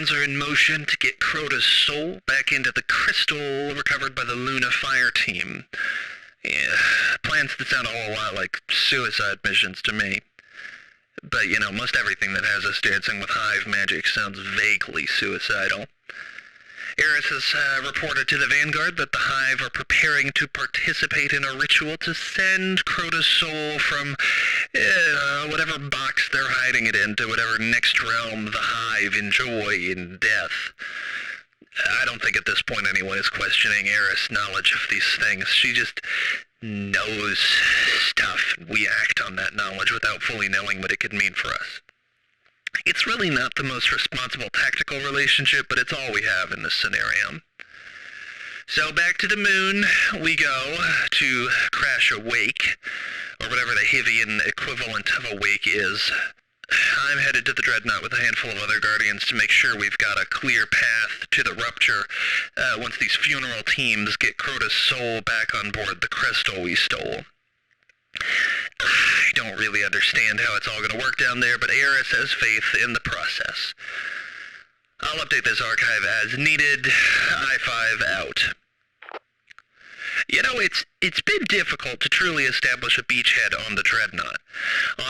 plans are in motion to get Crota's soul back into the crystal recovered by the Luna Fire team. Yeah, plans that sound a whole lot like suicide missions to me. But, most everything that has us dancing with Hive magic sounds vaguely suicidal. Eris has reported to the Vanguard that the Hive are preparing to participate in a ritual to send Crota's soul from whatever box they're hiding it in to whatever next realm the Hive enjoy in death. I don't think at this point anyone is questioning Eris' knowledge of these things. She just knows stuff, and we act on that knowledge without fully knowing what it could mean for us. It's really not the most responsible tactical relationship, but it's all we have in this scenario. So back to the moon we go to crash a wake, or whatever the Hivian equivalent of a wake is. I'm headed to the Dreadnaught with a handful of other Guardians to make sure we've got a clear path to the rupture once these funeral teams get Crota's soul back on board the crystal we stole. I don't really understand how it's all going to work down there, but Eris has faith in the process. I'll update this archive as needed. I-5 out. It's been difficult to truly establish a beachhead on the Dreadnaught.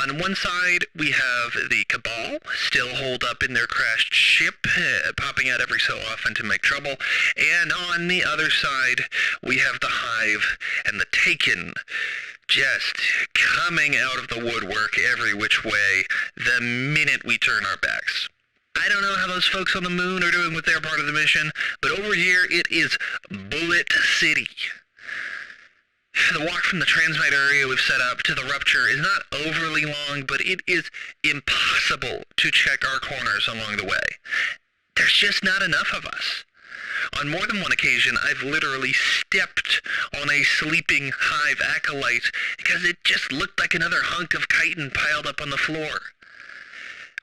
On one side, we have the Cabal, still holed up in their crashed ship, popping out every so often to make trouble. And on the other side, we have the Hive and the Taken, just coming out of the woodwork every which way the minute we turn our backs. I don't know how those folks on the moon are doing with their part of the mission, but over here it is Bullet City. The walk from the transmitter area we've set up to the rupture is not overly long, but it is impossible to check our corners along the way. There's just not enough of us. On more than one occasion, I've literally stepped on a sleeping Hive acolyte because it just looked like another hunk of chitin piled up on the floor.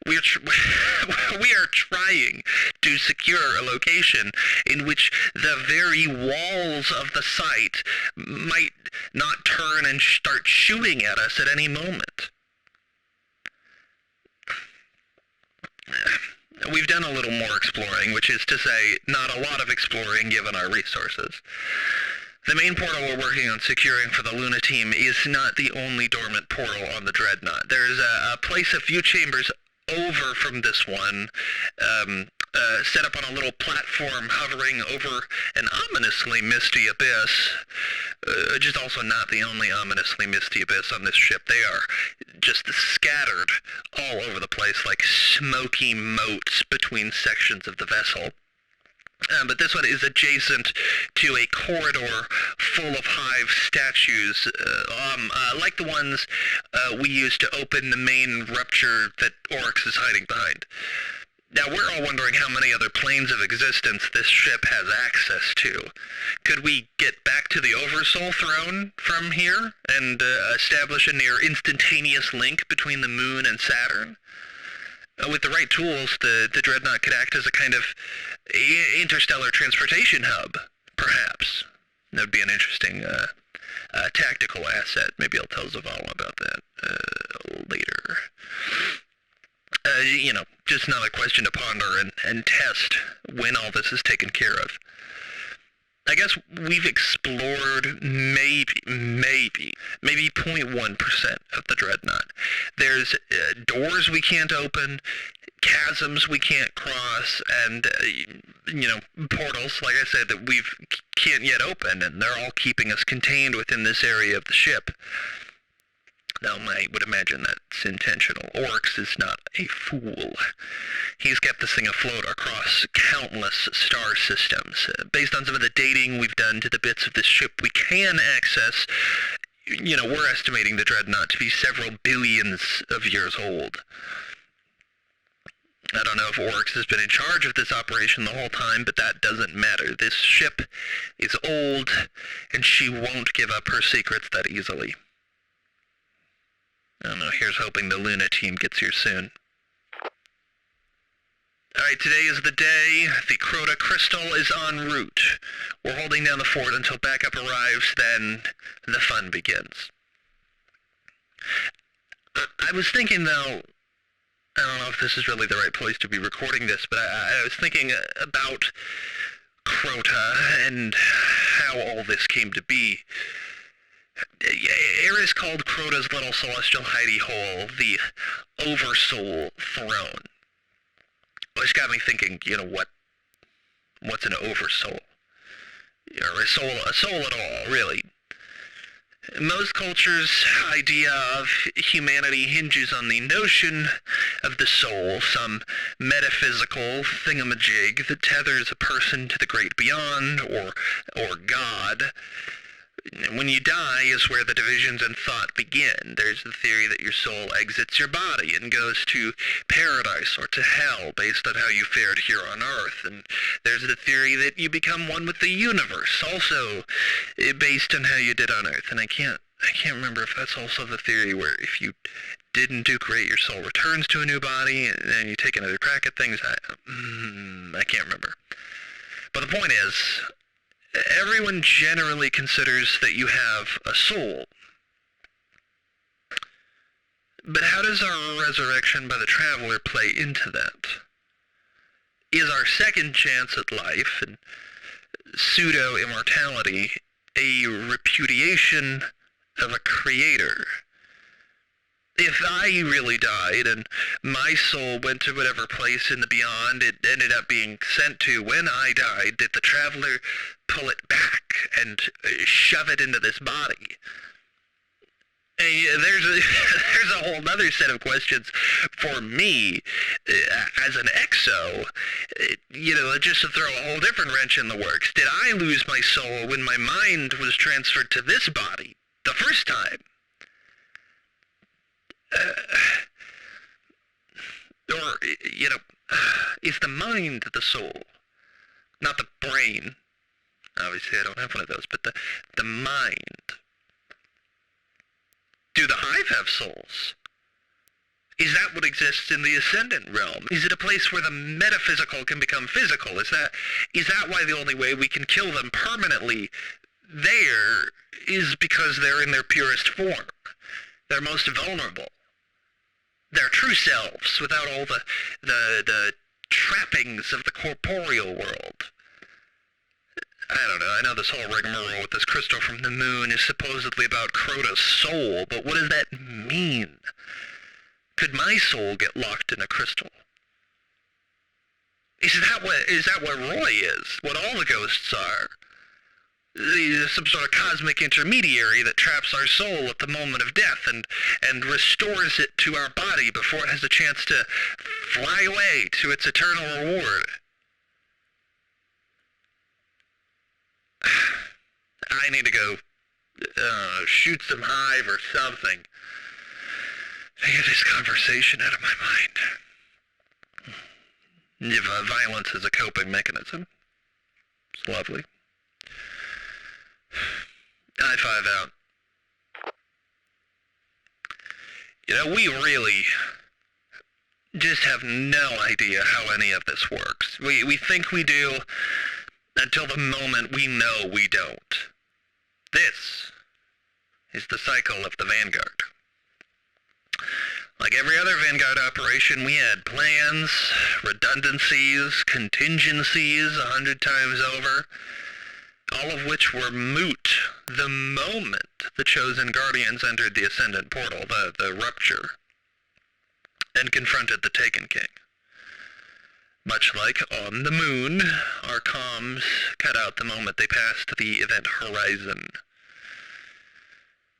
We are trying to secure a location in which the very walls of the site might not turn and start shooting at us at any moment. We've done a little more exploring, which is to say, not a lot of exploring given our resources. The main portal we're working on securing for the Luna team is not the only dormant portal on the Dreadnaught. There's a place a few chambers over from this one, set up on a little platform hovering over an ominously misty abyss, which is also not the only ominously misty abyss on this ship. They are just scattered all over the place like smoky motes between sections of the vessel. But this one is adjacent to a corridor full of Hive statues, like the ones we used to open the main rupture that Oryx is hiding behind. Now, we're all wondering how many other planes of existence this ship has access to. Could we get back to the Oversoul throne from here and establish a near instantaneous link between the Moon and Saturn? With the right tools, the Dreadnaught could act as a kind of interstellar transportation hub, perhaps. That would be an interesting tactical asset. Maybe I'll tell Zavala about that later. Just another question to ponder and test when all this is taken care of. I guess we've explored maybe 0.1% of the Dreadnaught. There's doors we can't open, chasms we can't cross, and, portals, like I said, that we can't yet open, and they're all keeping us contained within this area of the ship. Now, I would imagine that's intentional. Oryx is not a fool. He's kept this thing afloat across countless star systems. Based on some of the dating we've done to the bits of this ship we can access, we're estimating the Dreadnaught to be several billions of years old. I don't know if Oryx has been in charge of this operation the whole time, but that doesn't matter. This ship is old, and she won't give up her secrets that easily. I don't know, here's hoping the Luna team gets here soon. Alright, today is the day. The Crota crystal is en route. We're holding down the fort until backup arrives, then the fun begins. I was thinking, though, I don't know if this is really the right place to be recording this, but I was thinking about Crota and how all this came to be. Eris called Crota's little celestial hidey hole the Oversoul Throne. Which got me thinking, what's an oversoul? Or a soul at all, really. Most cultures' idea of humanity hinges on the notion of the soul, some metaphysical thingamajig that tethers a person to the great beyond, or God. When you die is where the divisions in thought begin. There's the theory that your soul exits your body and goes to paradise or to hell based on how you fared here on Earth. And there's the theory that you become one with the universe, also based on how you did on Earth. And I can't remember if that's also the theory where if you didn't do great, your soul returns to a new body and then you take another crack at things. I can't remember. But the point is, everyone generally considers that you have a soul. But how does our resurrection by the traveler play into that? Is our second chance at life and pseudo-immortality a repudiation of a creator? If I really died and my soul went to whatever place in the beyond it ended up being sent to when I died, did the traveler pull it back and shove it into this body? There's a whole other set of questions for me as an exo, just to throw a whole different wrench in the works. Did I lose my soul when my mind was transferred to this body the first time? Is the mind the soul? Not the brain. Obviously, I don't have one of those, but the mind. Do the Hive have souls? Is that what exists in the Ascendant realm? Is it a place where the metaphysical can become physical? Is that why the only way we can kill them permanently there is because they're in their purest form? They're most vulnerable. Their true selves, without all the trappings of the corporeal world. I don't know. I know this whole rigmarole with this crystal from the moon is supposedly about Crota's soul, but what does that mean? Could my soul get locked in a crystal? Is that what Roy is? What all the ghosts are? Some sort of cosmic intermediary that traps our soul at the moment of death and restores it to our body before it has a chance to fly away to its eternal reward. I need to go shoot some Hive or something to get this conversation out of my mind. If violence is a coping mechanism, it's lovely. I-5 out. We really just have no idea how any of this works. We think we do until the moment we know we don't. This is the cycle of the Vanguard. Like every other Vanguard operation, we had plans, redundancies, contingencies 100 times over, all of which were moot the moment the Chosen Guardians entered the Ascendant Portal, the Rupture, and confronted the Taken King. Much like on the moon, our comms cut out the moment they passed the event horizon.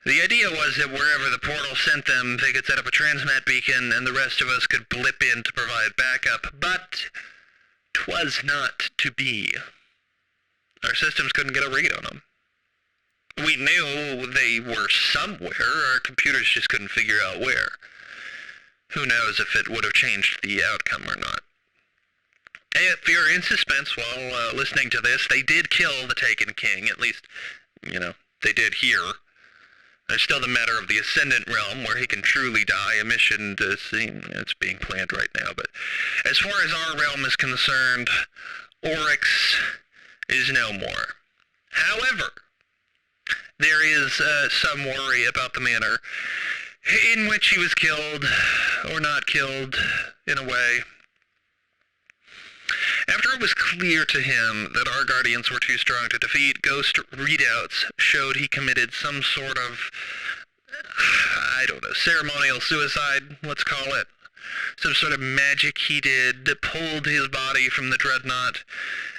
The idea was that wherever the portal sent them, they could set up a transmat beacon and the rest of us could blip in to provide backup, but 'twas not to be. Our systems couldn't get a read on them. We knew they were somewhere, our computers just couldn't figure out where. Who knows if it would have changed the outcome or not. If you're in suspense while listening to this, they did kill the Taken King, at least, they did here. There's still the matter of the Ascendant Realm, where he can truly die, a mission to see, it's being planned right now, but as far as our realm is concerned, Oryx is no more. However, there is some worry about the manner in which he was killed, or not killed, in a way. After it was clear to him that our Guardians were too strong to defeat, Ghost readouts showed he committed some sort of, ceremonial suicide, let's call it. Some sort of magic he did that pulled his body from the Dreadnaught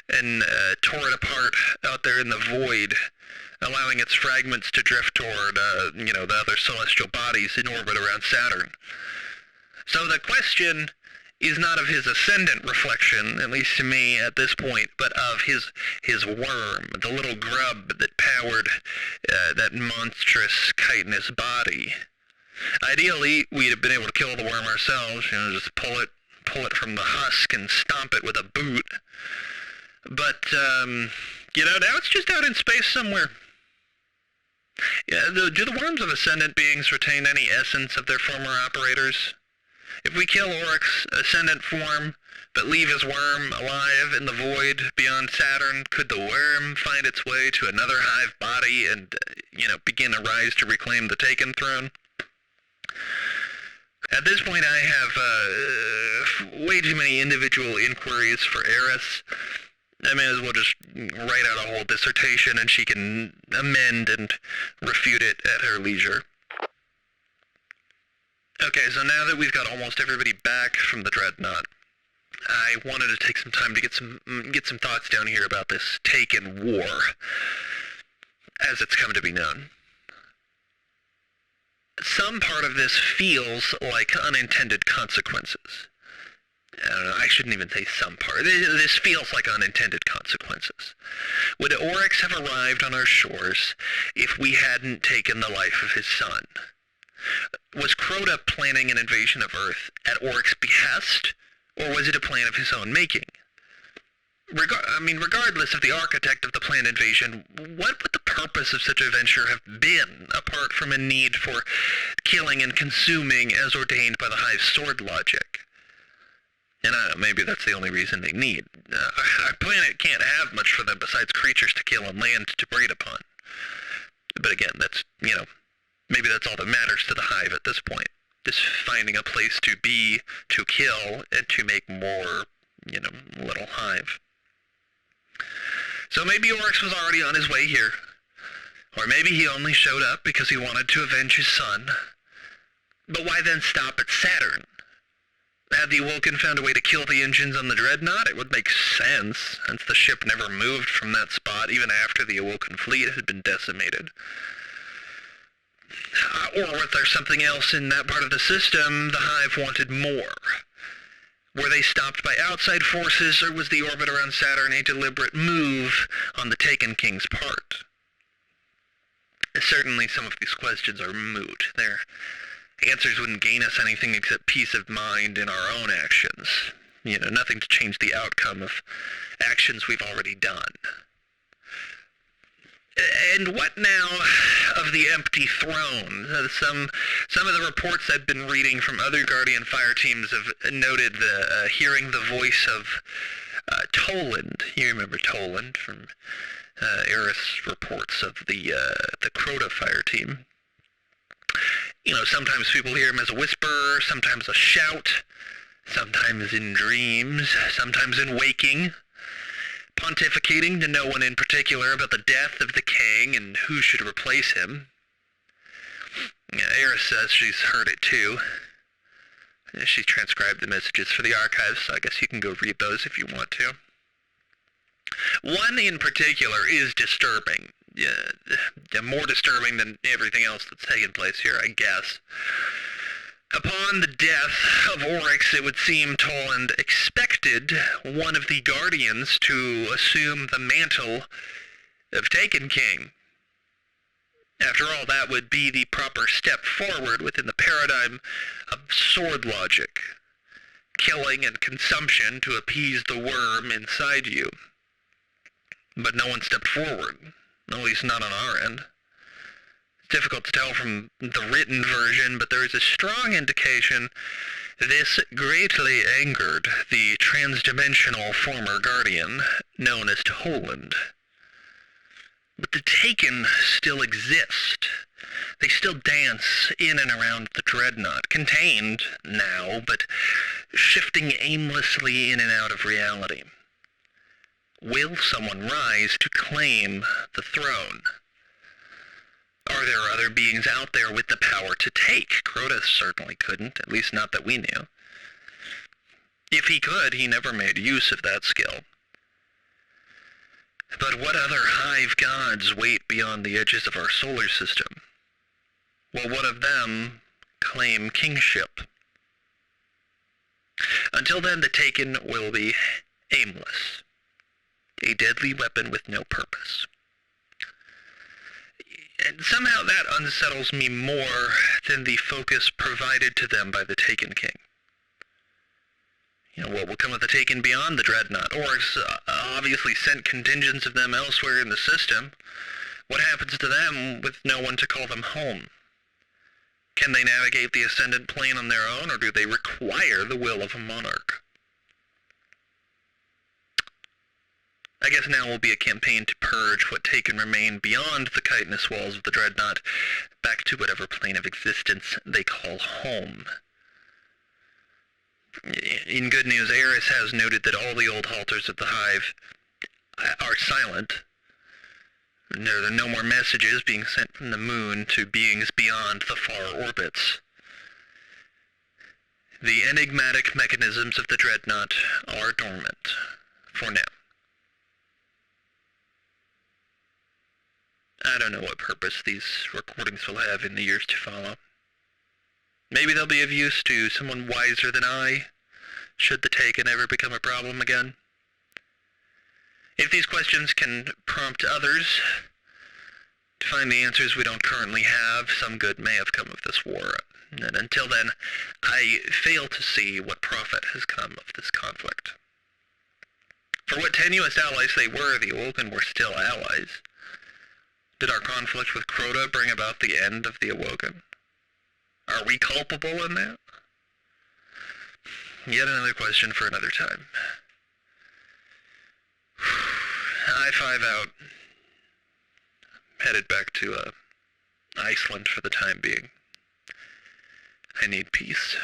and tore it apart out there in the void, allowing its fragments to drift toward, the other celestial bodies in orbit around Saturn. So the question is not of his ascendant reflection, at least to me at this point, but of his worm, the little grub that powered that monstrous chitinous body. Ideally, we'd have been able to kill the worm ourselves, just pull it from the husk and stomp it with a boot. But, now it's just out in space somewhere. Yeah, do the worms of ascendant beings retain any essence of their former operators? If we kill Oryx's ascendant form, but leave his worm alive in the void beyond Saturn, could the worm find its way to another Hive body and, begin a rise to reclaim the Taken throne? At this point, I have way too many individual inquiries for Eris. I may as well just write out a whole dissertation and she can amend and refute it at her leisure. Okay, so now that we've got almost everybody back from the Dreadnaught, I wanted to take some time to get some thoughts down here about this Taken War, as it's come to be known. Some part of this feels like unintended consequences. I don't know, I shouldn't even say some part. This feels like unintended consequences. Would Oryx have arrived on our shores if we hadn't taken the life of his son? Was Crota planning an invasion of Earth at Oryx's behest, or was it a plan of his own making? Regardless of the architect of the planned invasion, what would the purpose of such a venture have been, apart from a need for killing and consuming as ordained by the Hive's sword logic? And I don't know, maybe that's the only reason they need. Our planet can't have much for them besides creatures to kill and land to breed upon. But again, that's, maybe that's all that matters to the Hive at this point. Just finding a place to be, to kill, and to make more, little Hive. So maybe Oryx was already on his way here. Or maybe he only showed up because he wanted to avenge his son. But why then stop at Saturn? Had the Awoken found a way to kill the engines on the Dreadnaught? It would make sense, since the ship never moved from that spot even after the Awoken fleet had been decimated. Or was there something else in that part of the system the Hive wanted more? Were they stopped by outside forces, or was the orbit around Saturn a deliberate move on the Taken King's part? Certainly some of these questions are moot. Their answers wouldn't gain us anything except peace of mind in our own actions. Nothing to change the outcome of actions we've already done. And what now of the empty throne? Some of the reports I've been reading from other Guardian fire teams have noted hearing the voice of Toland. You remember Toland from Eris reports of the Crota fire team. Sometimes people hear him as a whisper, sometimes a shout, sometimes in dreams, sometimes in waking, pontificating to no one in particular about the death of the king and who should replace him. Eris says she's heard it too. She transcribed the messages for the archives, so I guess you can go read those if you want to. One in particular is disturbing. More disturbing than everything else that's taken place here, I guess. Upon the death of Oryx, it would seem Toland expected one of the Guardians to assume the mantle of Taken King. After all, that would be the proper step forward within the paradigm of sword logic. Killing and consumption to appease the worm inside you. But no one stepped forward. At least not on our end. It's difficult to tell from the written version, but there is a strong indication this greatly angered the transdimensional former Guardian, known as Toland. But the Taken still exist, They still dance in and around the Dreadnaught, contained now, but shifting aimlessly in and out of reality. Will someone rise to claim the throne? Are there other beings out there with the power to take? Crota certainly couldn't, at least not that we knew. If he could, he never made use of that skill. But what other Hive gods wait beyond the edges of our solar system? Will one of them claim kingship? Until then, the Taken will be aimless, a deadly weapon with no purpose. And somehow that unsettles me more than the focus provided to them by the Taken King. What will come of the Taken beyond the Dreadnaught? Oryx obviously sent contingents of them elsewhere in the system. What happens to them with no one to call them home? Can they navigate the Ascendant Plane on their own, or do they require the will of a monarch? I guess now will be a campaign to purge what Taken remain beyond the chitinous walls of the Dreadnaught, back to whatever plane of existence they call home. In good news, Eris has noted that all the old halters of the Hive are silent. There are no more messages being sent from the moon to beings beyond the far orbits. The enigmatic mechanisms of the Dreadnaught are dormant, for now. I don't know what purpose these recordings will have in the years to follow. Maybe they'll be of use to someone wiser than I, should the Taken ever become a problem again. If these questions can prompt others to find the answers we don't currently have, some good may have come of this war. And until then, I fail to see what profit has come of this conflict. For what tenuous allies they were, the Awoken were still allies. Did our conflict with Crota bring about the end of the Awoken? Are we culpable in that? Yet another question for another time. I-5 out. Headed back to Iceland for the time being. I need peace.